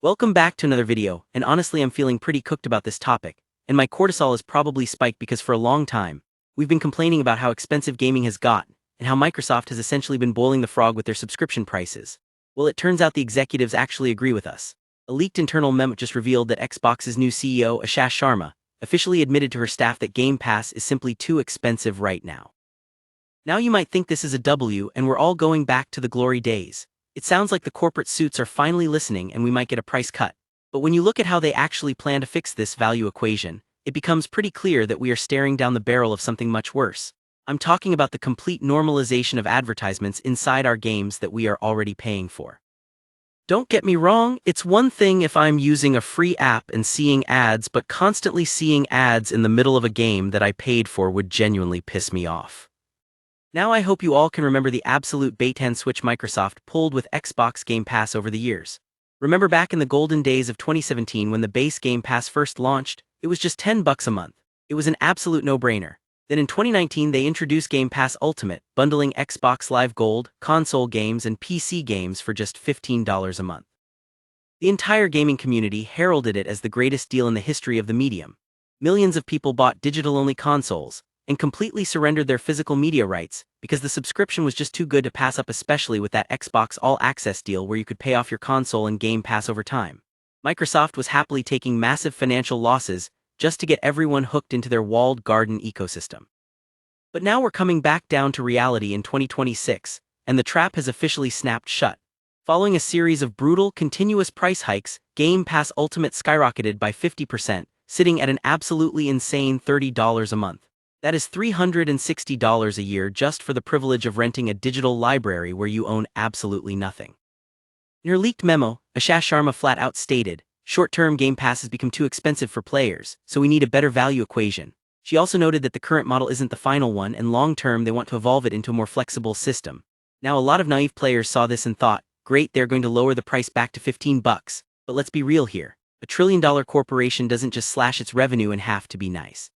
Welcome back to another video, and honestly I'm feeling pretty cooked about this topic, and my cortisol is probably spiked because for a long time, we've been complaining about how expensive gaming has gotten, and how Microsoft has essentially been boiling the frog with their subscription prices. Well, it turns out the executives actually agree with us. A leaked internal memo just revealed that Xbox's new CEO, Asha Sharma, officially admitted to her staff that Game Pass is simply too expensive right now. Now you might think this is a W and we're all going back to the glory days. It sounds like the corporate suits are finally listening and we might get a price cut. But when you look at how they actually plan to fix this value equation, it becomes pretty clear that we are staring down the barrel of something much worse. I'm talking about the complete normalization of advertisements inside our games that we are already paying for. Don't get me wrong, it's one thing if I'm using a free app and seeing ads, but constantly seeing ads in the middle of a game that I paid for would genuinely piss me off. Now I hope you all can remember the absolute bait-and switch Microsoft pulled with Xbox Game Pass over the years. Remember back in the golden days of 2017 when the base Game Pass first launched, it was just $10 a month. It was an absolute no-brainer. Then in 2019 they introduced Game Pass Ultimate, bundling Xbox Live Gold, console games and PC games for just $15 a month. The entire gaming community heralded it as the greatest deal in the history of the medium. Millions of people bought digital-only consoles, and completely surrendered their physical media rights because the subscription was just too good to pass up, especially with that Xbox All Access deal where you could pay off your console and Game Pass over time. Microsoft was happily taking massive financial losses just to get everyone hooked into their walled garden ecosystem. But now we're coming back down to reality in 2026, and the trap has officially snapped shut. Following a series of brutal, continuous price hikes, Game Pass Ultimate skyrocketed by 50%, sitting at an absolutely insane $30 a month. That is $360 a year just for the privilege of renting a digital library where you own absolutely nothing. In her leaked memo, Asha Sharma flat out stated, "Short-term Game Pass has become too expensive for players, so we need a better value equation." She also noted that the current model isn't the final one and long-term they want to evolve it into a more flexible system. Now a lot of naive players saw this and thought, great, they're going to lower the price back to $15, but let's be real here. A trillion-dollar corporation doesn't just slash its revenue in half to be nice.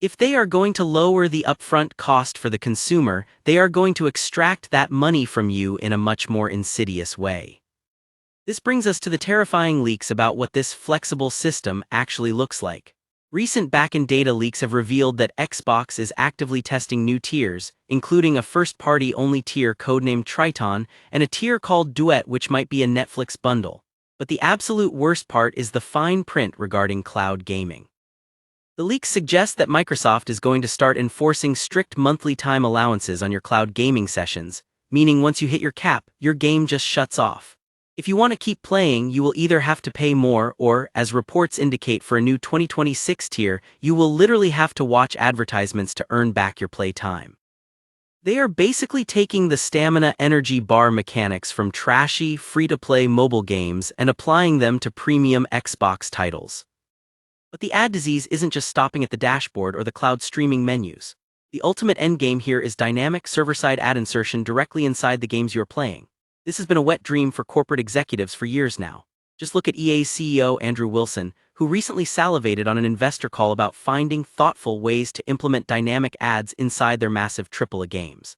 If they are going to lower the upfront cost for the consumer, they are going to extract that money from you in a much more insidious way. This brings us to the terrifying leaks about what this flexible system actually looks like. Recent back-end data leaks have revealed that Xbox is actively testing new tiers, including a first-party only tier codenamed Triton and a tier called Duet, which might be a Netflix bundle. But the absolute worst part is the fine print regarding cloud gaming. The leaks suggest that Microsoft is going to start enforcing strict monthly time allowances on your cloud gaming sessions, meaning once you hit your cap, your game just shuts off. If you want to keep playing, you will either have to pay more or, as reports indicate for a new 2026 tier, you will literally have to watch advertisements to earn back your play time. They are basically taking the stamina energy bar mechanics from trashy, free-to-play mobile games and applying them to premium Xbox titles. But the ad disease isn't just stopping at the dashboard or the cloud streaming menus. The ultimate endgame here is dynamic server-side ad insertion directly inside the games you're playing. This has been a wet dream for corporate executives for years now. Just look at EA's CEO Andrew Wilson, who recently salivated on an investor call about finding thoughtful ways to implement dynamic ads inside their massive AAA games.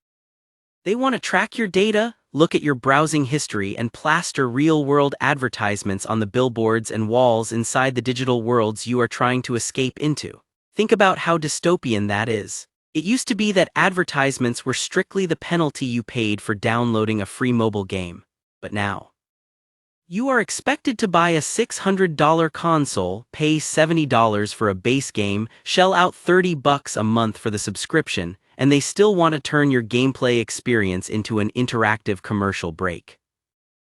They want to track your data, look at your browsing history, and plaster real-world advertisements on the billboards and walls inside the digital worlds you are trying to escape into. Think about how dystopian that is. It used to be that advertisements were strictly the penalty you paid for downloading a free mobile game. But now, you are expected to buy a $600 console, pay $70 for a base game, shell out $30 a month for the subscription, and they still want to turn your gameplay experience into an interactive commercial break.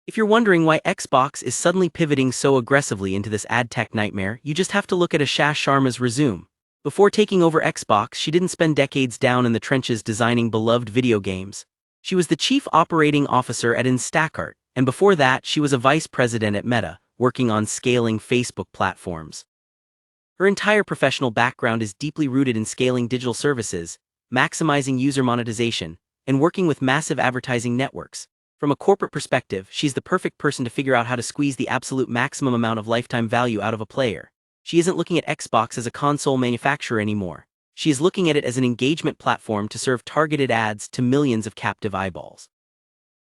If you're wondering why Xbox is suddenly pivoting so aggressively into this ad tech nightmare, you just have to look at Asha Sharma's resume. Before taking over Xbox, she didn't spend decades down in the trenches designing beloved video games. She was the chief operating officer at Instacart, and before that, she was a vice president at Meta, working on scaling Facebook platforms. Her entire professional background is deeply rooted in scaling digital services, maximizing user monetization, and working with massive advertising networks. From a corporate perspective, she's the perfect person to figure out how to squeeze the absolute maximum amount of lifetime value out of a player. She isn't looking at Xbox as a console manufacturer anymore. She is looking at it as an engagement platform to serve targeted ads to millions of captive eyeballs.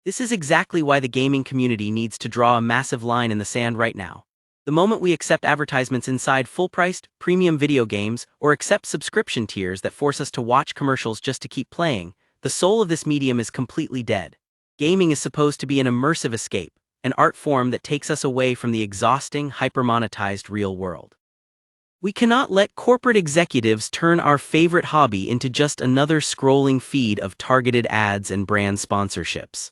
This is exactly why the gaming community needs to draw a massive line in the sand right now. The moment we accept advertisements inside full-priced, premium video games, or accept subscription tiers that force us to watch commercials just to keep playing, the soul of this medium is completely dead. Gaming is supposed to be an immersive escape, an art form that takes us away from the exhausting, hyper-monetized real world. We cannot let corporate executives turn our favorite hobby into just another scrolling feed of targeted ads and brand sponsorships.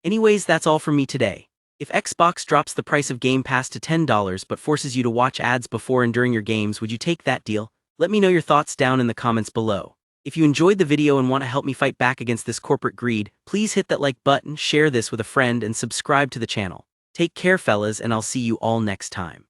Anyways, that's all from me today. If Xbox drops the price of Game Pass to $10 but forces you to watch ads before and during your games, would you take that deal? Let me know your thoughts down in the comments below. If you enjoyed the video and want to help me fight back against this corporate greed, please hit that like button, share this with a friend, and subscribe to the channel. Take care, fellas, and I'll see you all next time.